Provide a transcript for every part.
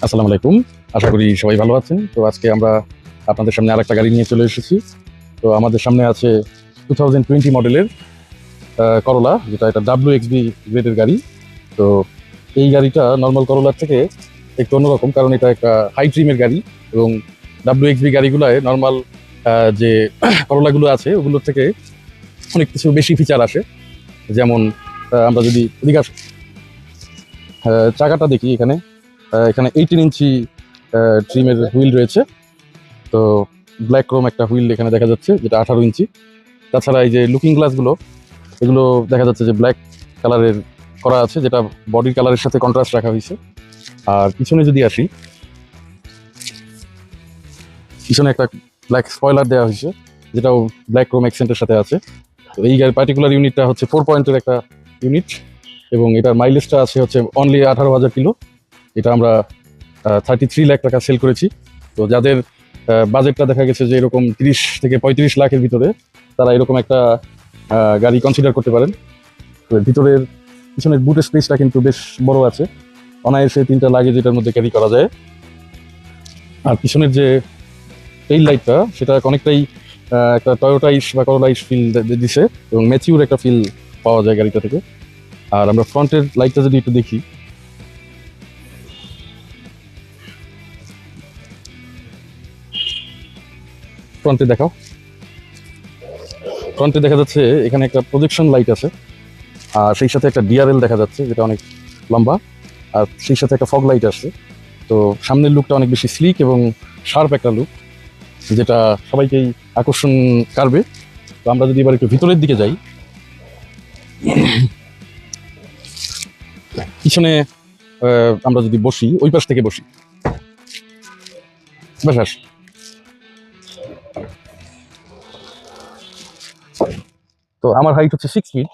আসসালামু আলাইকুম, আশা করি সবাই ভালো আছেন। তো আজকে আমরা আপনাদের সামনে আরেকটা গাড়ি নিয়ে চলে এসেছি। তো আমাদের সামনে আছে 2020 মডেলের করোলা, যেটা এটা WXB গ্রেডের গাড়ি। তো এই গাড়িটা নর্মাল করোলার থেকে একটু অন্যরকম, কারণ এটা একটা হাই ট্রিমের গাড়ি এবং WXB গাড়িগুলোয় নর্মাল যে করোলাগুলো আছে ওগুলোর থেকে অনেক কিছু বেশি ফিচার আসে। যেমন আমরা যদি চাকাটা দেখি, এখানে এখানে 18 ইঞ্চি ট্রিমের হুইল রয়েছে। তো ব্ল্যাক ক্রোম একটা হুইল এখানে দেখা যাচ্ছে, যেটা 18 ইঞ্চি। তাছাড়া এই যে লুকিং গ্লাসগুলো, এগুলো দেখা যাচ্ছে যে ব্ল্যাক কালারের করা আছে, যেটা বডির কালারের সাথে কন্ট্রাস্ট রাখা হয়েছে। আর পিছনে যদি আসি, পিছনে একটা ব্ল্যাক স্পয়লার দেওয়া হয়েছে, যেটাও ব্ল্যাক ক্রোম অ্যাকসেন্টের সাথে আছে। তো এই পার্টিকুলার ইউনিটটা হচ্ছে 4 পয়েন্টের একটা ইউনিট এবং এটার মাইলেজটা আছে হচ্ছে অনলি 18,000 কিলো। এটা আমরা 33 লাখ টাকা সেল করেছি। তো যাদের বাজেটটা দেখা গেছে যে এরকম 30 থেকে 35 লাখের ভিতরে, তারা এরকম একটা গাড়ি কনসিডার করতে পারেন। তো ভিতরের পিছনের বুট স্পেসটা কিন্তু বেশ বড় আছে, অনায়াসে 3টা লাগেজ এটার মধ্যে ক্যারি করা যায়। আর পিছনের যে টেইল লাইটটা, সেটা অনেকটাই একটা টয়োটাইশ বা করোলাইশ ফিল দিছে এবং ম্যাচিউর একটা ফিল পাওয়া যায় গাড়িটা থেকে। আর আমরা ফ্রন্টের লাইটটা যদি একটু দেখি, ফ্রন্টে দেখাও। ফ্রন্টে দেখা যাচ্ছে এখানে একটা প্রজেকশন লাইট আছে, আর সেই সাথে একটা ডিআরএল দেখা যাচ্ছে, যেটা অনেক লম্বা। আর সেই সাথে একটা ফগ লাইট আসছে। তো সামনের লুকটা অনেক বেশি স্লিক এবং শার্প একটা লুক, যেটা সবাইকেই আকর্ষণ করবে। তো আমরা যদি এবার একটু ভিতরের দিকে যাই, পিছনে আমরা যদি বসি, ওই পাশ থেকে বসি, বেশ। তো আমার হাইট হচ্ছে 6 ফিট।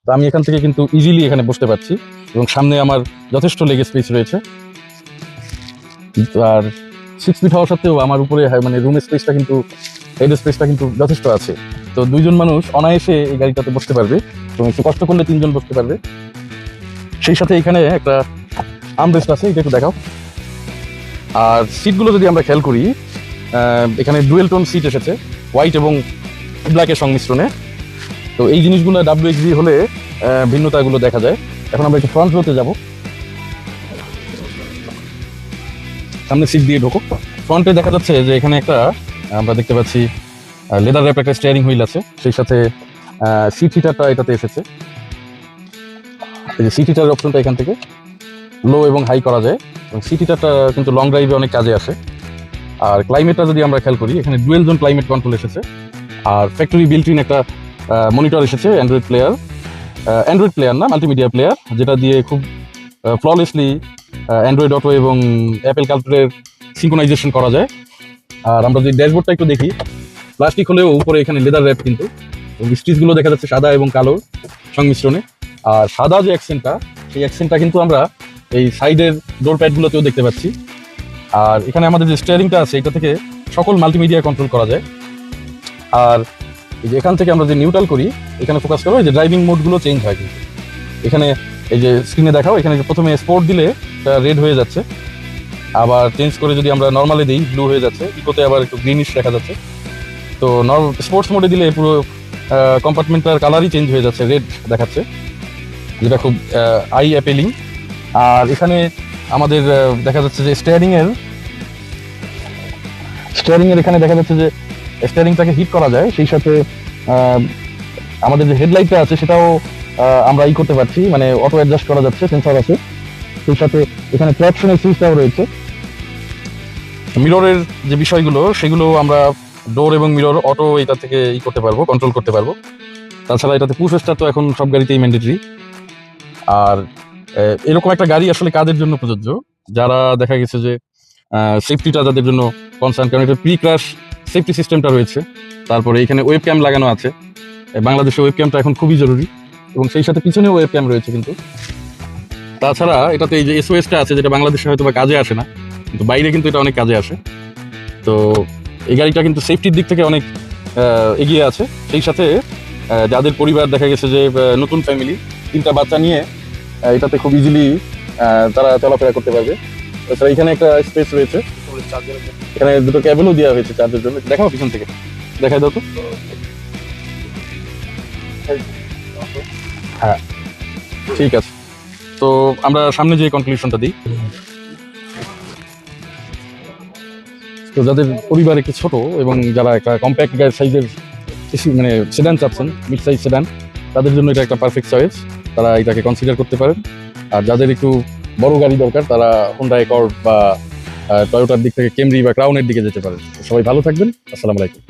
তো আমি এখান থেকে কিন্তু ইজিলি এখানে বসতে পারছি এবং সামনে আমার যথেষ্ট লেগ স্পেস রয়েছে। আর 6 ফিট হওয়া সত্ত্বেও আমার উপরে মানে রুম স্পেসটা কিন্তু, হেড স্পেসটা কিন্তু যথেষ্ট আছে। তো 2জন মানুষ অনায়াসে এই গাড়িটাতে বসতে পারবে এবং একটু কষ্ট করলে 3জন বসতে পারবে। সেই সাথে এখানে একটা আর্মরেস্ট আছে, এটা একটু দেখাও। আর সিটগুলো যদি আমরা খেয়াল করি, এখানে ডুয়েল টোন সিট এসেছে, হোয়াইট এবং ব্ল্যাকের সংমিশ্রণে। তো এই জিনিসগুলো WXB হলে ভিন্নতাগুলো দেখা যায়। এখন আমরা একটু ফ্রন্ট রোতে যাব, সামনে সিট দিয়ে ঢোকো। ফ্রন্টে দেখা যাচ্ছে যে এখানে একটা আমরা দেখতে পাচ্ছি লেদার র্যাপ একটা স্টিয়ারিং হুইল আছে, সেই সাথে সিট হিটারটা এটাতে এসেছে। এই যে সিট হিটার অপশনটা এখান থেকে লো এবং হাই করা যায় এবং সিট হিটারটা কিন্তু লং ড্রাইভে অনেক কাজে আসে। আর ক্লাইমেটটা যদি আমরা খেয়াল করি, এখানে ডুয়েল জোন ক্লাইমেট কন্ট্রোল এসেছে। আর ফ্যাক্টরি বিল্ট ইন একটা মনিটর এসেছে, অ্যান্ড্রয়েড প্লেয়ার না, মাল্টিমিডিয়া প্লেয়ার, যেটা দিয়ে খুব ফ্ললেসলি অ্যান্ড্রয়েড অটো এবং অ্যাপেল কালপ্লের সিঙ্ক্রোনাইজেশন করা যায়। আর আমরা যদি ড্যাশবোর্ডটা একটু দেখি, প্লাস্টিক হলেও উপরে এখানে লেদার র্যাপ কিন্তু, এবং স্টিচগুলো দেখা যাচ্ছে সাদা এবং কালো সংমিশ্রণে। আর সাদা যে অ্যাকসেন্টটা, সেই অ্যাকসেন্টটা কিন্তু আমরা এই সাইডের ডোর প্যাডগুলোতেও দেখতে পাচ্ছি। আর এখানে আমাদের যে স্টিয়ারিংটা আছে, এটা থেকে সকল মাল্টিমিডিয়া কন্ট্রোল করা যায়। আর এই যে এখান থেকে আমরা যে নিউট্রাল করি, এখানে ফোকাস করো, এই যে ড্রাইভিং মোডগুলো চেঞ্জ হয় কিন্তু এখানে। এই যে স্ক্রিনে দেখাও, এখানে প্রথমে স্পোর্ট দিলে এটা রেড হয়ে যাচ্ছে, আবার চেঞ্জ করে যদি আমরা নর্মালে দিই ব্লু হয়ে যাচ্ছে, ইকোতে আবার একটু গ্রিনিশ দেখা যাচ্ছে। তো স্পোর্টস মোডে দিলে পুরো কম্পার্টমেন্টটার কালারই চেঞ্জ হয়ে যাচ্ছে, রেড দেখাচ্ছে, যেটা খুব আই অ্যাপেলিং। আর এখানে আমাদের দেখা যাচ্ছে যে স্টিয়ারিং এর এখানে দেখা যাচ্ছে যে স্টিয়ারিংটাকে হিট করা যায়। সেই সাথে আমাদের যে হেডলাইটটা আছে, সেটাও আমরা করতে পারছি, মানে অটো অ্যাডজাস্ট করা যাচ্ছে, সেন্সর আছে। সেই সাথে এখানে ট্র্যাকশনের সুইচটাও রয়েছে। মিররের যে বিষয়গুলো, সেগুলো আমরা ডোর এবং মিরর অটো এটা থেকে করতে পারবো, কন্ট্রোল করতে পারবো। তাছাড়া এটাতে পুশ স্টার্ট তো এখন সব গাড়িতেই ম্যান্ডেটরি। আর এরকম একটা গাড়ি আসলে কাদের জন্য প্রযোজ্য, যারা দেখা গেছে যে সেফটিটা যাদের জন্য কনসার্ন, কারণ এটা প্রি ক্র্যাশ সেফটি সিস্টেমটা রয়েছে। তারপরে এখানে ওয়েব ক্যাম লাগানো আছে, বাংলাদেশে ওয়েব ক্যামটা এখন খুবই জরুরি, এবং সেই সাথে পিছনেও ওয়েব ক্যাম রয়েছে কিন্তু। তাছাড়া এটাতে এই যে SOS-টা আছে, যেটা বাংলাদেশে হয়তো বা কাজে আসে না, কিন্তু বাইরে কিন্তু এটা অনেক কাজে আসে। তো এই গাড়িটা কিন্তু সেফটির দিক থেকে অনেক এগিয়ে আছে। সেই সাথে যাদের পরিবার দেখা গেছে যে নতুন ফ্যামিলি, 3টা বাচ্চা নিয়ে এটাতে খুব ইজিলি তারা চলাফেরা করতে পারবে। তাছাড়া এখানে একটা স্পেস রয়েছে, এখানে দুটো কেবলও দেওয়া হয়েছে চার্জের জন্য। দেখাও পিছন থেকে, দেখাই দাও তো। হ্যাঁ, ঠিক আছে। তো আমরা সামনে যে কনক্লুশনটা দিই, তো যাদের পরিবার একটু ছোট এবং যারা একটা কম্প্যাক্ট সাইজের মানে সেডান চাচ্ছেন, মিড সাইজ সেডান, তাদের জন্য এটা একটা পারফেক্ট চয়েস। তারা এটাকে কনসিডার করতে পারেন। আর যাদের একটু বড় গাড়ি দরকার, তারা হোন্ডা অ্যাকর্ড বা টয়োটার দিক থেকে ক্যামরি বা ক্রাউনের দিকে যেতে পারেন। সবাই ভালো থাকবেন। আসসালামু আলাইকুম।